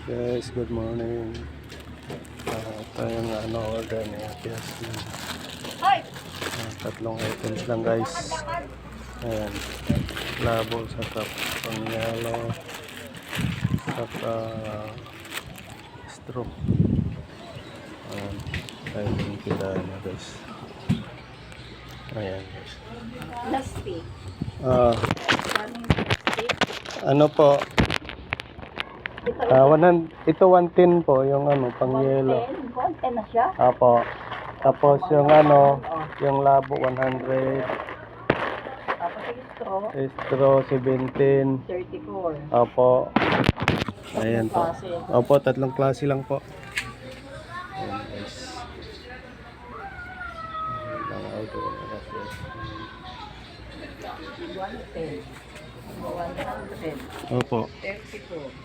Guys, good morning. Ito yung order niya. Tatlong items lang guys. Ayan. Labo sa pangyalo. Saka straw. Ayan. Ayan yung pila na guys. Ayan guys. Plastic. Ano po? Ito 110 po yung pangyelo. 110 na siya? Apo. Tapos yung yung labo 100. Tapos yung straw? Straw 17. 34. Apo. Ayan po. Klase. Opo, tatlong klase lang po. Ayan guys. Ang order na kasi. 110. 100. Opo. 34.